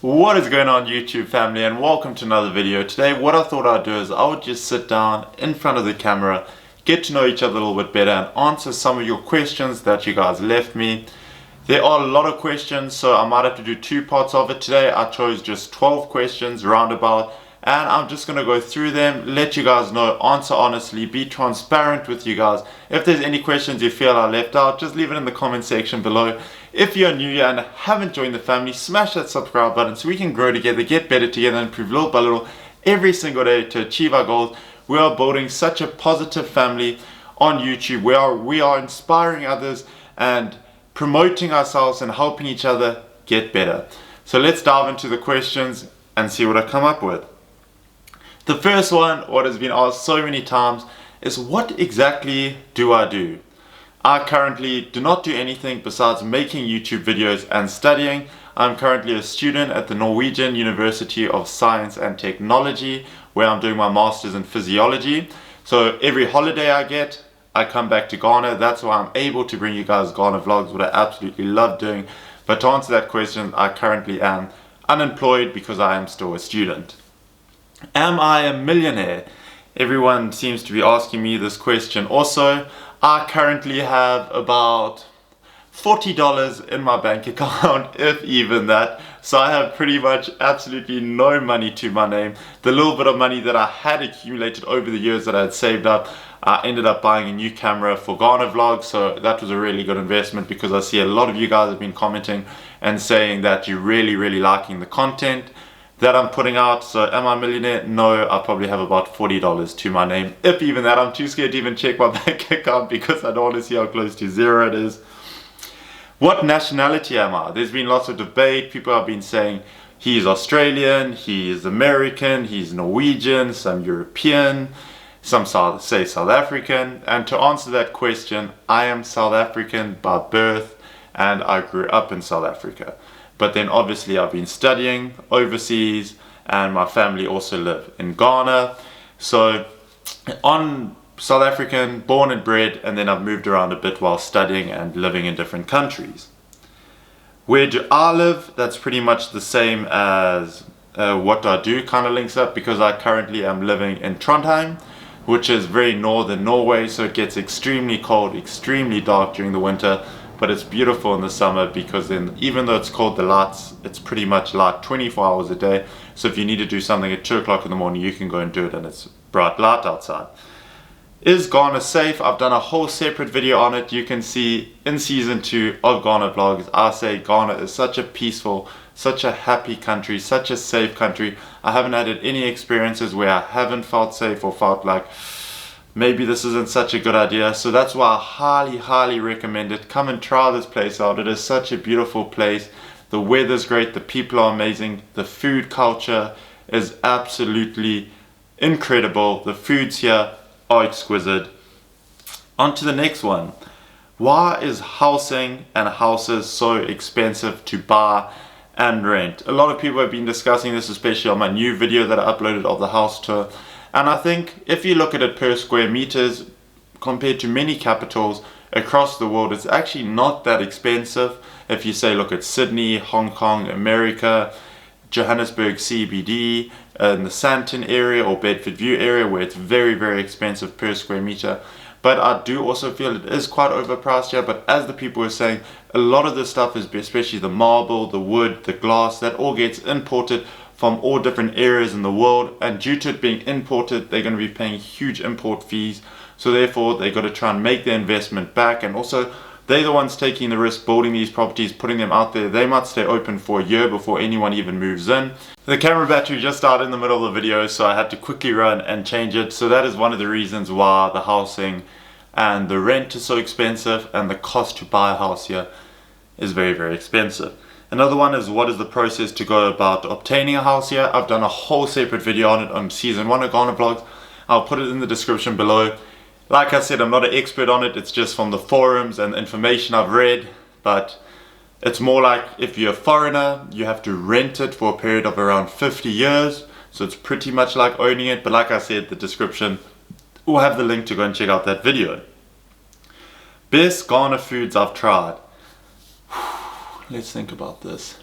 What is going on YouTube family, and welcome to another video. Today what I thought I'd do is I would just sit down in front of the camera, get to know each other a little bit better and answer some of your questions that you guys left me. There are a lot of questions, so I might have to do two parts of it today. I chose just 12 questions roundabout, and I'm just going to go through them, let you guys know, answer honestly, be transparent with you guys. If there's any questions you feel I left out, just leave it in the comment section below. If you're new here and haven't joined the family, smash that subscribe button so we can grow together, get better together, and improve little by little every single day to achieve our goals. We are building such a positive family on YouTube. We are inspiring others and promoting ourselves and helping each other get better. So let's dive into the questions and see what I come up with. The first one, what has been asked so many times, is what exactly do I do? I currently do not do anything besides making YouTube videos and studying. I'm currently a student at the Norwegian University of Science and Technology, where I'm doing my master's in physiology. So every holiday I get, I come back to Ghana. That's why I'm able to bring you guys Ghana vlogs, what I absolutely love doing. But to answer that question, I currently am unemployed because I am still a student. Am I a millionaire? Everyone seems to be asking me this question also. I currently have about $40 in my bank account, if even that. So I have pretty much absolutely no money to my name. The little bit of money that I had accumulated over the years that I had saved up, I ended up buying a new camera for Ghana vlogs. So that was a really good investment because I see a lot of you guys have been commenting and saying that you're really liking the content that I'm putting out. So am I a millionaire? No, I probably have about $40 to my name, if even that. I'm too scared to even check my bank account because I don't want to see how close to zero it is. What nationality am I? There's been lots of debate. People have been saying he's Australian, he's American, he's Norwegian, some European, some say South African. And to answer that question, I am South African by birth and I grew up in South Africa. But then obviously I've been studying overseas and my family also live in Ghana. So on South African, born and bred, and then I've moved around a bit while studying and living in different countries. Where do I live? That's pretty much the same as what do I do kind of links up, because I currently am living in Trondheim, which is very northern Norway, so it gets extremely cold, extremely dark during the winter. But it's beautiful in the summer because then, even though it's cold, the lights, it's pretty much light 24 hours a day. So if you need to do something at 2 o'clock in the morning, you can go and do it and it's bright light outside. Is Ghana safe? I've done a whole separate video on it. You can see in season 2 of Ghana vlogs, I say Ghana is such a peaceful, such a happy country, such a safe country. I haven't had any experiences where I haven't felt safe or felt like maybe this isn't such a good idea. So that's why I highly recommend it. Come and try this place out. It is such a beautiful place. The weather's great, the people are amazing, the food culture is absolutely incredible. The foods here are exquisite. On to the next one. Why is housing and houses so expensive to buy and rent? A lot of people have been discussing this, especially on my new video that I uploaded of the house tour. And I think if you look at it per square meters, compared to many capitals across the world, it's actually not that expensive. If you say look at Sydney, Hong Kong, America, Johannesburg CBD, in the Sandton area or Bedford View area, where it's very expensive per square meter. But I do also feel it is quite overpriced here. But as the people were saying, a lot of this stuff is, especially the marble, the wood, the glass, that all gets imported from all different areas in the world, and due to it being imported, they're going to be paying huge import fees. So therefore they've got to try and make their investment back, and also they're the ones taking the risk building these properties, putting them out there. They might stay open for a year before anyone even moves in. The camera battery just died in the middle of the video, so I had to quickly run and change it. So that is one of the reasons why the housing and the rent is so expensive, and the cost to buy a house here is very expensive. Another one is, what is the process to go about obtaining a house here? I've done a whole separate video on it on season 1 of Ghana vlogs. I'll put it in the description below. Like I said, I'm not an expert on it. It's just from the forums and information I've read. But it's more like if you're a foreigner, you have to rent it for a period of around 50 years. So it's pretty much like owning it. But like I said, the description will have the link to go and check out that video. Best Ghana foods I've tried. Let's think about this.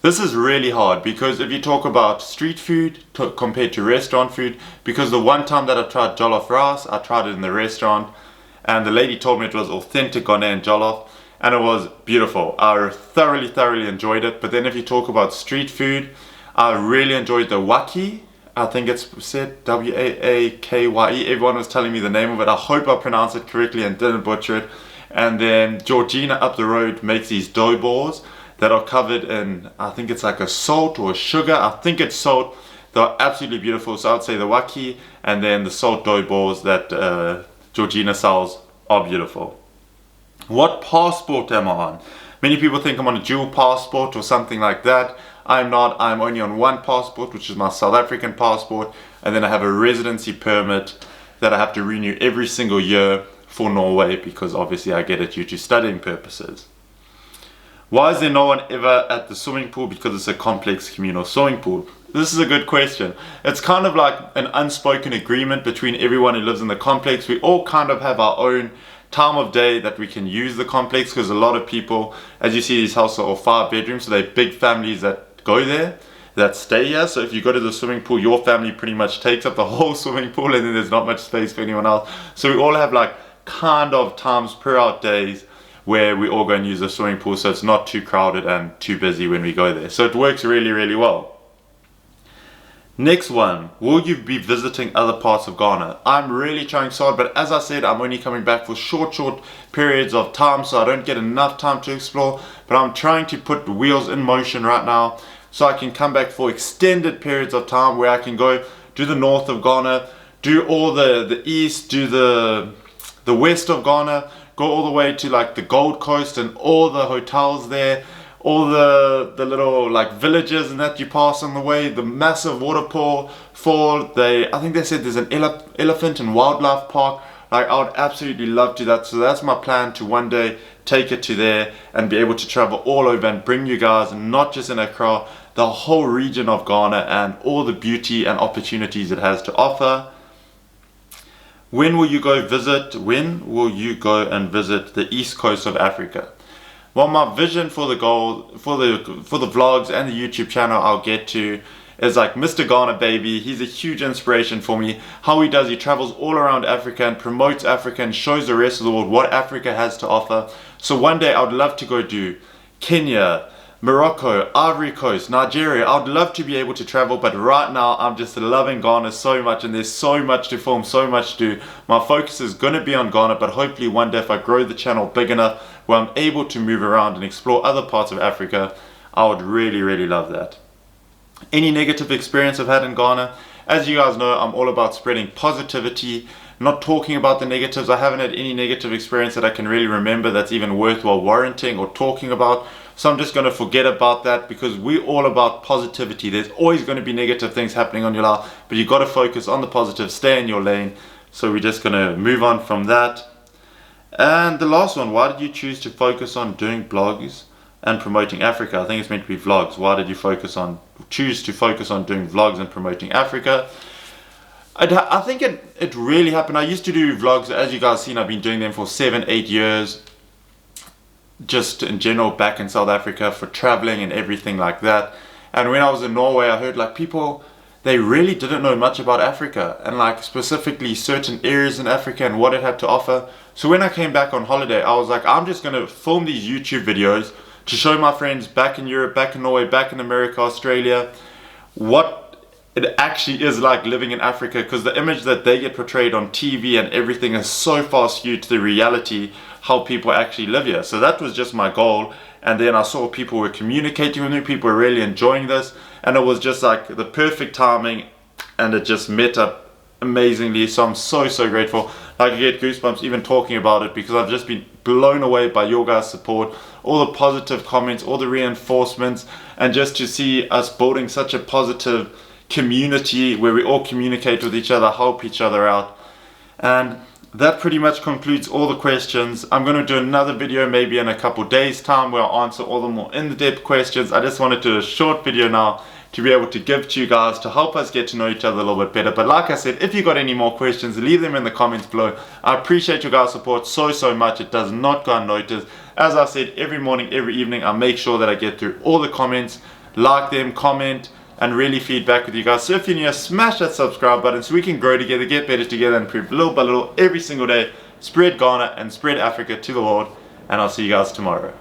This is really hard because if you talk about street food compared to restaurant food, because the one time that I tried jollof rice, I tried it in the restaurant and the lady told me it was authentic Ghanaian jollof and it was beautiful. I thoroughly enjoyed it. But then if you talk about street food, I really enjoyed the waki. I think it's said W-A-A-K-Y-E. Everyone was telling me the name of it. I hope I pronounced it correctly and didn't butcher it. And then Georgina up the road makes these dough balls that are covered in, I think it's like a salt or a sugar. I think it's salt. They're absolutely beautiful. So I'd say the waki and then the salt dough balls that Georgina sells are beautiful. What passport am I on? Many people think I'm on a dual passport or something like that. I'm not. I'm only on one passport, which is my South African passport, and then I have a residency permit that I have to renew every single year for Norway because obviously I get it due to studying purposes. Why is there no one ever at the swimming pool? Because it's a complex communal swimming pool. This is a good question. It's kind of like an unspoken agreement between everyone who lives in the complex. We all kind of have our own time of day that we can use the complex because a lot of people, as you see, these houses are all 5 bedrooms, so they're big families that go there, that stay here. So if you go to the swimming pool, your family pretty much takes up the whole swimming pool and then there's not much space for anyone else. So we all have like kind of times per our days where we all go and use the swimming pool, so it's not too crowded and too busy when we go there. So it works really well. Next one, will you be visiting other parts of Ghana? I'm really trying so hard, but as I said, I'm only coming back for short periods of time, so I don't get enough time to explore, but I'm trying to put the wheels in motion right now so I can come back for extended periods of time where I can go do the north of Ghana, do all the east, do the west of Ghana, go all the way to like the Gold Coast and all the hotels there, all the little like villages and that you pass on the way, the massive waterfall. I think they said there's an elephant and wildlife park. Like I would absolutely love to do that. So that's my plan, to one day take it to there and be able to travel all over and bring you guys, not just in Accra, the whole region of Ghana and all the beauty and opportunities it has to offer. When will you go and visit the east coast of Africa? Well, my vision for the vlogs and the YouTube channel I'll get to is like Mr. Ghana baby. He's a huge inspiration for me. How he does, he travels all around Africa and promotes Africa and shows the rest of the world what Africa has to offer. So one day I would love to go do Kenya, Morocco, Ivory Coast, Nigeria. I would love to be able to travel, but right now I'm just loving Ghana so much and there's so much to film, so much to do. My focus is going to be on Ghana, but hopefully one day if I grow the channel big enough where I'm able to move around and explore other parts of Africa, I would really love that. Any negative experience I've had in Ghana? As you guys know, I'm all about spreading positivity, not talking about the negatives. I haven't had any negative experience that I can really remember that's even worthwhile warranting or talking about. So I'm just going to forget about that because we're all about positivity. There's always going to be negative things happening on your life, but you've got to focus on the positive, stay in your lane. So we're just going to move on from that. And the last one, why did you choose to focus on doing blogs and promoting Africa? I think it's meant to be vlogs. Why did you choose to focus on doing vlogs and promoting Africa? I think it really happened. I used to do vlogs, as you guys seen, I've been doing them for 7-8 years. Just in general back in South Africa for traveling and everything like that. And when I was in Norway, I heard like people, they really didn't know much about Africa and like specifically certain areas in Africa and what it had to offer. So when I came back on holiday, I was like, I'm just going to film these YouTube videos to show my friends back in Europe, back in Norway, back in America, Australia, what it actually is like living in Africa, because the image that they get portrayed on TV and everything is so far skewed to the reality how people actually live here. So that was just my goal. And then I saw people were communicating with me, people were really enjoying this, and it was just like the perfect timing and it just met up amazingly. So I'm so grateful. Like I get goosebumps even talking about it because I've just been blown away by your guys' support, all the positive comments, all the reinforcements, and just to see us building such a positive community where we all communicate with each other, help each other out. And that pretty much concludes all the questions. I'm going to do another video maybe in a couple days time where I'll answer all the more in-depth questions. I just wanted to do a short video now to be able to give to you guys to help us get to know each other a little bit better. But like I said, if you got any more questions, leave them in the comments below. I appreciate your guys' support so much. It does not go unnoticed. As I said, every morning, every evening, I make sure that I get through all the comments, like them, comment, and really feedback with you guys. So if you're new, smash that subscribe button so we can grow together, get better together, and improve little by little every single day. Spread Ghana and spread Africa to the world. And I'll see you guys tomorrow.